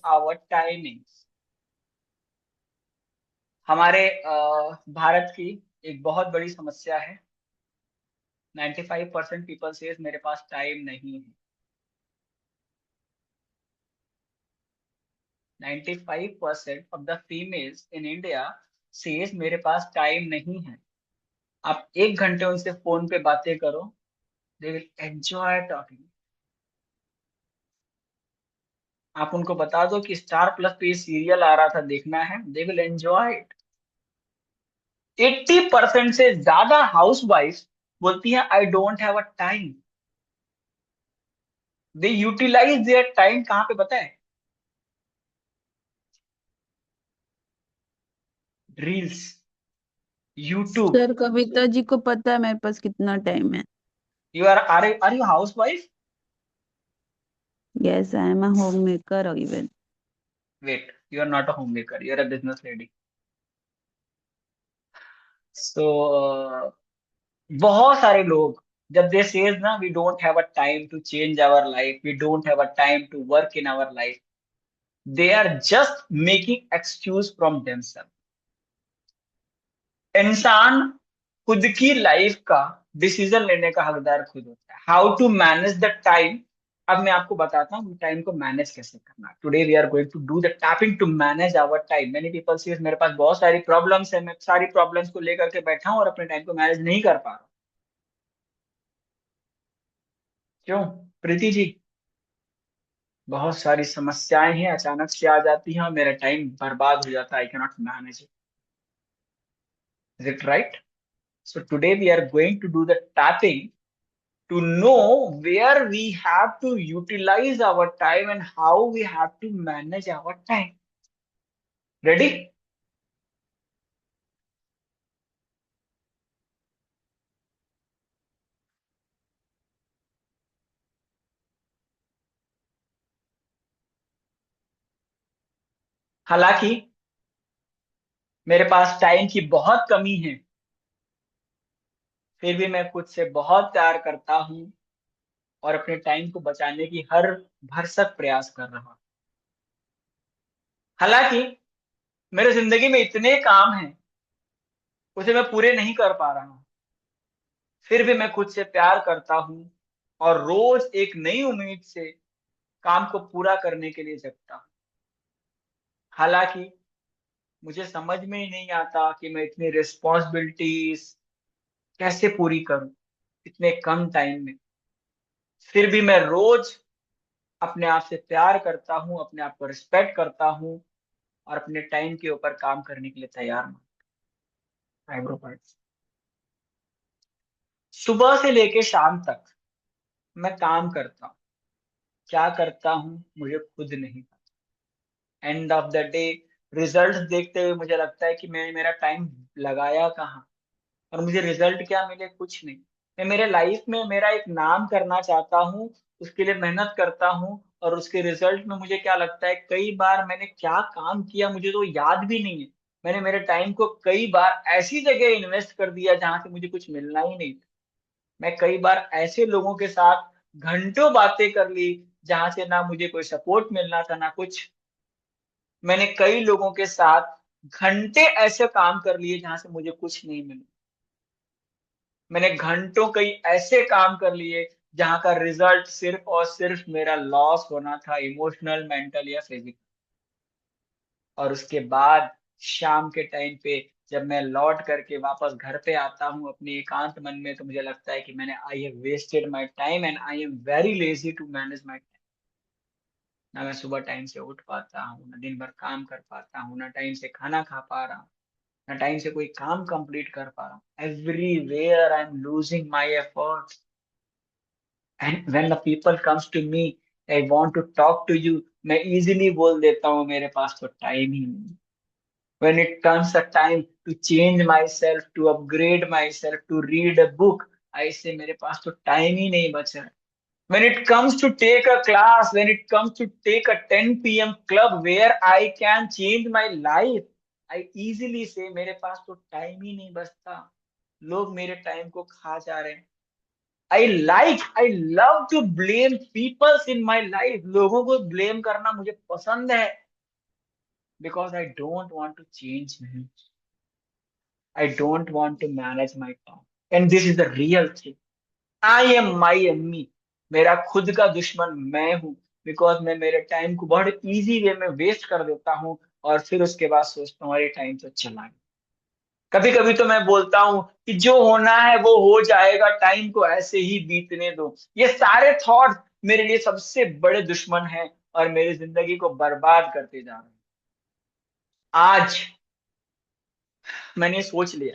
our timings। हमारे भारत की एक बहुत बड़ी समस्या है। 95% पीपल सेज मेरे पास टाइम नहीं है। 95% of the females in India says मेरे पास टाइम नहीं है। आप 1 घंटे उनसे फोन पे बातें करो, दे विल एंजॉय टॉकिंग। आप उनको बता दो कि स्टार प्लस पे ये सीरियल आ रहा था, देखना है, दे विल एंजॉय इट। 80% से ज्यादा हाउस वाइफ बोलती है I don't have a time. They utilize their time कहाँ पे पता है? Reels, YouTube. Sir Kavita ji को पता है मेरे पास कितना टाइम है। You are you housewife? Yes, I am a homemaker even. Wait, you are not a homemaker, you are a business lady. So बहुत सारे लोग जब दे सेज ना we don't have a time to change our life, we don't have a time to work in our life, they are just making excuse from themself. इंसान खुद की life का decision लेने का हकदार खुद होता है। How to manage the time. अब मैं आपको बताता हूँ टाइम को मैनेज कैसे करना। Today we are going to do the tapping to manage our time. Many people से मेरे पास बहुत सारी प्रॉब्लम्स है, मैं सारी प्रॉब्लम्स को लेकर के बैठा हूँ और अपने टाइम को मैनेज नहीं कर पा रहा हूँ। क्यों प्रीति जी? बहुत सारी समस्याएं हैं, अचानक से आ जाती हैं और मेरा टाइम बर्बाद हो जाता है। I cannot manage it. Is it right? So today we are going to do the tapping to know where we have to utilize our time and how we have to manage our time. Ready? हालांकि मेरे पास time की बहुत कमी है, फिर भी मैं खुद से बहुत प्यार करता हूँ और अपने टाइम को बचाने की हर भरसक प्रयास कर रहा हूँ। हालांकि मेरे जिंदगी में इतने काम हैं, उसे मैं पूरे नहीं कर पा रहा हूँ, फिर भी मैं खुद से प्यार करता हूँ और रोज एक नई उम्मीद से काम को पूरा करने के लिए जगता हूँ। हालांकि मुझे समझ में ही नहीं आता कि मैं इतनी रिस्पॉन्सिबिलिटीज कैसे पूरी करूं इतने कम टाइम में। फिर भी मैं रोज अपने आप से प्यार करता हूं, अपने आप को रिस्पेक्ट करता हूं और अपने टाइम के ऊपर काम करने के लिए तैयार हूं। Eyebrow points. सुबह से लेके शाम तक मैं काम करता हूँ। क्या करता हूँ मुझे खुद नहीं पता। End of the day result देखते हुए मुझे लगता है कि मैंने मेरा टाइम लगाया कहाँ और मुझे रिजल्ट क्या मिले, कुछ नहीं। मैं मेरे लाइफ में मेरा एक नाम करना चाहता हूँ, उसके लिए मेहनत करता हूँ और उसके रिजल्ट में मुझे क्या लगता है, कई बार मैंने क्या काम किया मुझे तो याद भी नहीं है। मैंने मेरे टाइम को कई बार ऐसी जगह इन्वेस्ट कर दिया जहां से मुझे कुछ मिलना ही नहीं था। मैं कई बार ऐसे लोगों के साथ घंटों बातें कर ली जहां से ना मुझे कोई सपोर्ट मिलना था ना कुछ। मैंने कई लोगों के साथ घंटे ऐसे काम कर लिए जहां से मुझे कुछ नहीं मिला। मैंने घंटों कई ऐसे काम कर लिए जहां का रिजल्ट सिर्फ और सिर्फ मेरा लॉस होना था, इमोशनल, मेंटल या फिजिकल। और उसके बाद शाम के टाइम पे जब मैं लौट करके वापस घर पे आता हूँ अपने एकांत मन में, तो मुझे लगता है कि मैंने I have wasted my time and I am very lazy to manage my time. ना मैं सुबह टाइम से उठ पाता हूँ, ना दिन भर काम कर पाता हूँ, ना टाइम से खाना खा पा रहा हूँ, ना टाइम से कोई काम कंप्लीट कर पा रहा हूँ। Everywhere I am losing my efforts. And when the people comes to me, I want to talk to you, मैं इजीली बोल देता हूँ मेरे पास तो टाइम ही नहीं। When it comes a time to change myself, to upgrade myself, to read a book, I say मेरे पास तो टाइम ही नहीं बचा है। When it comes to take a class, when it comes to take a 10 p.m. club where I can change my life, I easily say मेरे पास तो टाइम ही नहीं बचता। लोग मेरे टाइम को खा जा रहे हैं। I love to blame peoples in my life. लोगों को ब्लेम करना मुझे पसंद है, because I don't want to change me, I don't want to manage my time, and this is the real thing. I am my enemy. मेरा खुद का दुश्मन मैं हूं, बिकॉज मैं मेरे टाइम को बहुत इजी वे में वेस्ट कर देता हूँ, और फिर उसके बाद सोचता हूँ अरे टाइम तो चला गया। कभी कभी तो मैं बोलता हूँ कि जो होना है वो हो जाएगा, टाइम को ऐसे ही बीतने दो। ये सारे थॉट मेरे लिए सबसे बड़े दुश्मन हैं, और मेरी जिंदगी को बर्बाद करते जा रहे हैं। आज मैंने सोच लिया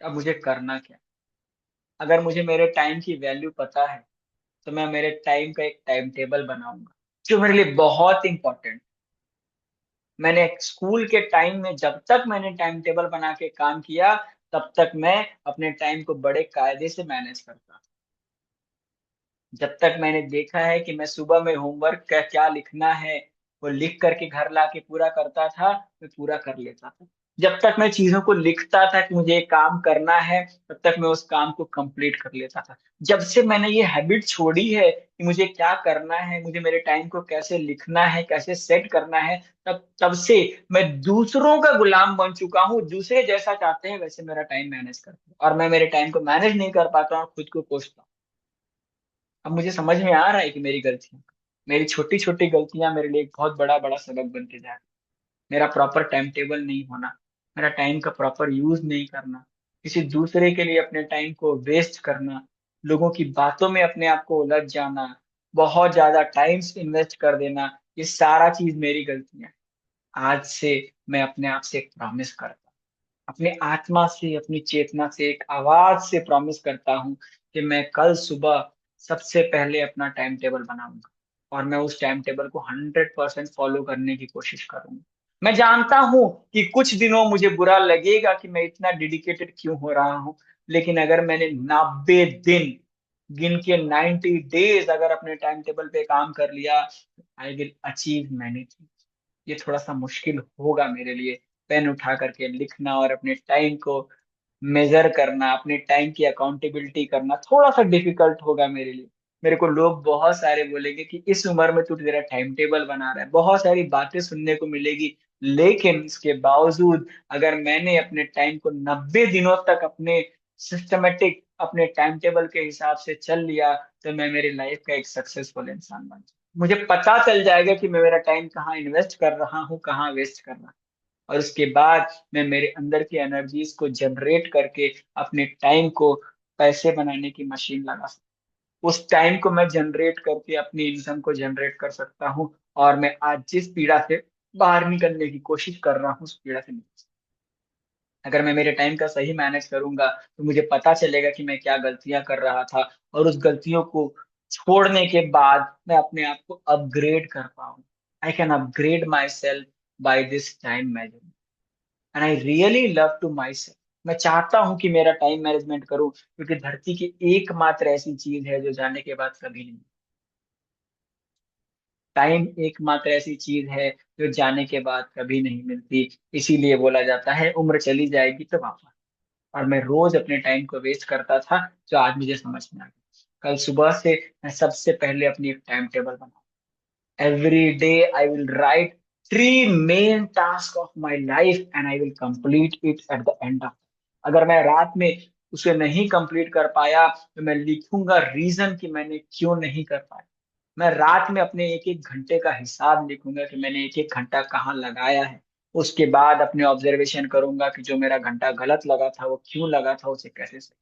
अब मुझे करना क्या। अगर मुझे मेरे टाइम की वैल्यू पता है, तो मैं मेरे टाइम का एक टाइम टेबल बनाऊंगा, जो मेरे लिए बहुत इंपॉर्टेंट। मैंने स्कूल के टाइम में जब तक मैंने टाइम टेबल बना के काम किया, तब तक मैं अपने टाइम को बड़े कायदे से मैनेज करता। जब तक मैंने देखा है कि मैं सुबह में होमवर्क का क्या लिखना है, वो लिख करके घर लाके पूरा करता था, मैं पूरा कर लेता था। जब तक मैं चीजों को लिखता था कि मुझे ये काम करना है, तब तक मैं उस काम को कंप्लीट कर लेता था। जब से मैंने ये हैबिट छोड़ी है कि मुझे क्या करना है, मुझे मेरे टाइम को कैसे लिखना है, कैसे सेट करना है, तब तब से मैं दूसरों का गुलाम बन चुका हूँ। दूसरे जैसा चाहते हैं वैसे मेरा टाइम मैनेज करते हैं, और मैं मेरे टाइम को मैनेज नहीं कर पाता हूँ, खुद को कोसता हूँ। अब मुझे समझ में आ रहा है कि मेरी गलतियां, मेरी छोटी छोटी गलतियां मेरे लिए एक बहुत बड़ा बड़ा सबक बनते जा रही। मेरा प्रॉपर टाइम टेबल नहीं होना, मेरा टाइम का प्रॉपर यूज नहीं करना, किसी दूसरे के लिए अपने टाइम को वेस्ट करना, लोगों की बातों में अपने आप को उलझ जाना, बहुत ज्यादा टाइम्स इन्वेस्ट कर देना, ये सारा चीज मेरी गलतियां हैं। आज से मैं अपने आप से एक प्रॉमिस करता हूं, अपने आत्मा से, अपनी चेतना से एक आवाज से प्रॉमिस करता हूँ कि मैं कल सुबह सबसे पहले अपना टाइम टेबल बनाऊंगा, और मैं उस टाइम टेबल को 100% फॉलो करने की कोशिश करूंगा। मैं जानता हूँ कि कुछ दिनों मुझे बुरा लगेगा कि मैं इतना डेडिकेटेड क्यों हो रहा हूँ, लेकिन अगर मैंने 90 दिन गिन के 90 डेज अगर अपने टाइम टेबल पे काम कर लिया, I will achieve many thing. ये थोड़ा सा मुश्किल होगा मेरे लिए, पेन उठा करके लिखना और अपने टाइम को मेजर करना, अपने टाइम की अकाउंटेबिलिटी करना थोड़ा सा डिफिकल्ट होगा मेरे लिए। मेरे को लोग बहुत सारे बोलेंगे कि इस उम्र में तू तेरा टाइम टेबल बना रहा है, बहुत सारी बातें सुनने को मिलेगी। लेकिन इसके बावजूद अगर मैंने अपने टाइम को 90 दिनों तक अपने सिस्टमेटिक अपने टाइम टेबल के हिसाब से चल लिया, तो मैं मेरी लाइफ का एक सक्सेसफुल इंसान बन जाऊं। मुझे पता चल जाएगा कि मैं मेरा टाइम कहाँ इन्वेस्ट कर रहा हूँ, कहाँ वेस्ट कर रहा हूँ, और उसके बाद मैं मेरे अंदर की एनर्जीज को जनरेट करके अपने टाइम को पैसे बनाने की मशीन लगा सकता हूँ। उस टाइम को मैं जनरेट करके अपनी इनकम को जनरेट कर सकता हूँ, और मैं आज जिस पीड़ा से बाहर निकलने की कोशिश कर रहा हूँ, उस पीड़ा से निकल सकता हूं। अगर मैं मेरे टाइम का सही मैनेज करूंगा, तो मुझे पता चलेगा कि मैं क्या गलतियां कर रहा था, और उस गलतियों को छोड़ने के बाद मैं अपने आप को अपग्रेड कर पाऊँ। I can upgrade myself by this time management, and I really love to myself. मैं चाहता हूं कि मेरा टाइम मैनेजमेंट करूं, क्योंकि धरती की एकमात्र ऐसी चीज है जो जाने के बाद कभी नहीं। टाइम एकमात्र ऐसी चीज है जो जाने के बाद कभी नहीं मिलती। इसीलिए बोला जाता है उम्र चली जाएगी तो वापस। और मैं रोज अपने टाइम को वेस्ट करता था, जो आज मुझे समझ में आ गया। कल सुबह से मैं सबसे पहले अपनी एक टाइम टेबल बनाऊं। Every day I will write three main tasks of my life and I will complete it at the end of. अगर मैं रात में उसे नहीं कंप्लीट कर पाया, तो मैं लिखूंगा रीजन कि मैंने क्यों नहीं कर पाया। मैं रात में अपने एक एक घंटे का हिसाब लिखूंगा कि मैंने एक एक घंटा कहाँ लगाया है। उसके बाद अपने ऑब्जर्वेशन करूंगा कि जो मेरा घंटा गलत लगा था वो क्यों लगा था, उसे कैसे सही।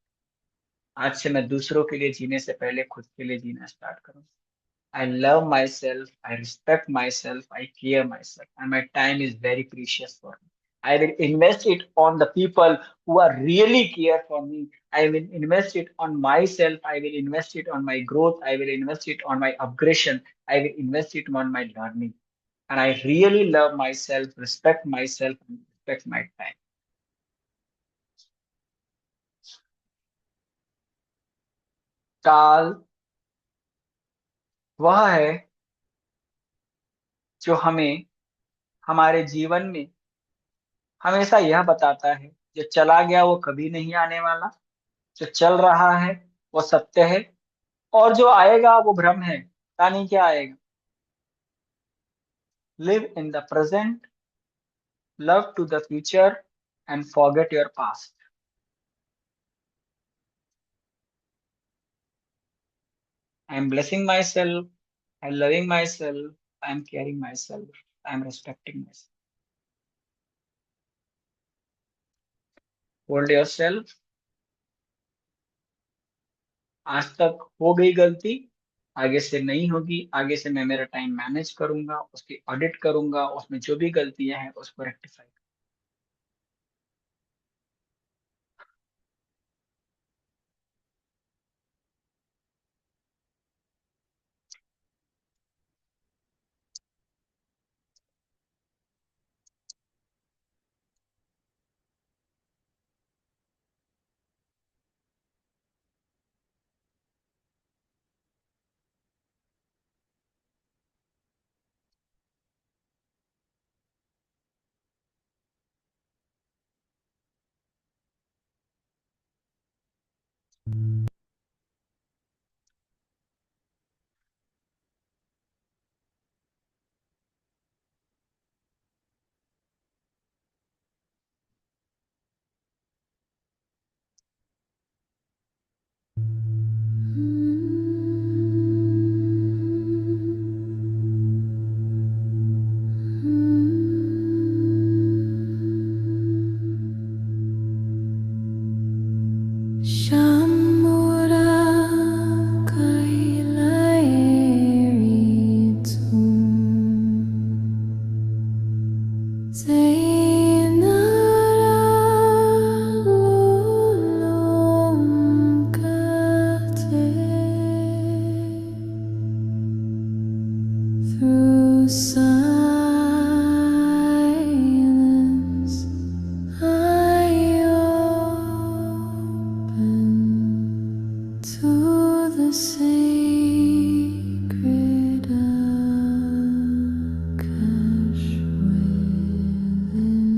आज से मैं दूसरों के लिए जीने से पहले खुद के लिए जीना स्टार्ट करूँ। I love myself, I respect myself, I care myself, and my time is very precious for me. I will invest it on the people who are really care for me. I will invest it on myself. I will invest it on my growth. I will invest it on my upgradation. I will invest it on my learning. And I really love myself, respect myself, and respect my time. काल वह है जो हमें हमारे जीवन में हमेशा यह बताता है, जो चला गया वो कभी नहीं आने वाला, जो चल रहा है वो सत्य है, और जो आएगा वो भ्रम है, पता नहीं क्या आएगा। Live in the present, love to the future, and forget your past. I am blessing myself, I am loving myself, I am caring myself, I am respecting myself. Hold yourself. आज तक हो गई गलती, आगे से नहीं होगी। आगे से मैं मेरा टाइम मैनेज करूंगा, उसकी ऑडिट करूंगा, उसमें जो भी गलतियां हैं उसको rectify. Through silence, I open to the sacred Akash within.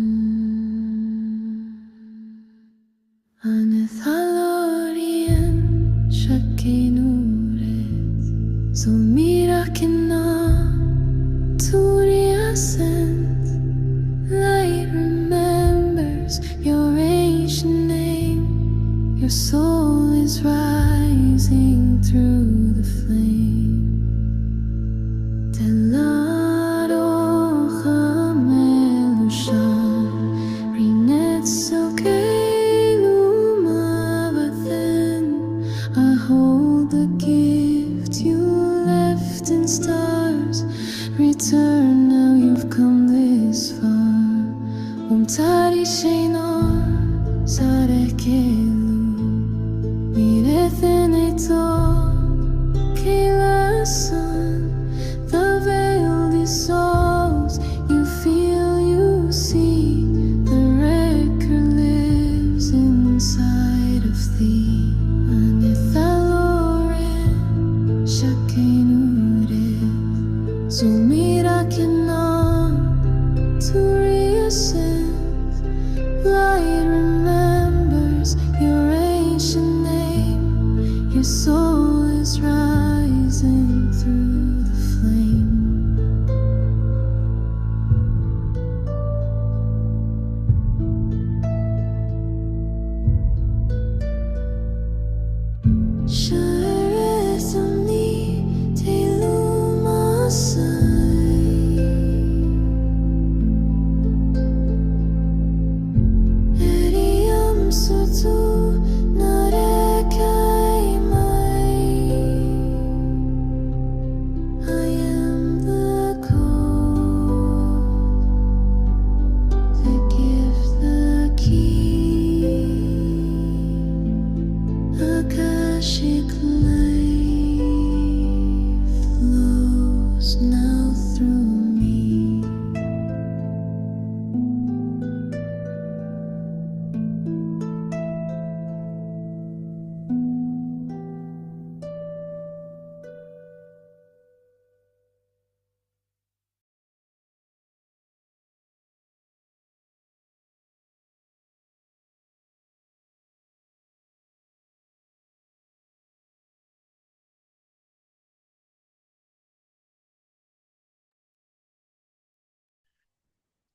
Anathalorian Shakinures, so mirakina to the ascent. Light remembers your ancient name. Your soul is rising through the flame. Telado chamelushan, rinetso keilumavathen. I hold the gift you left in stars. Return now, you've come this far. Tari Shainor Sareke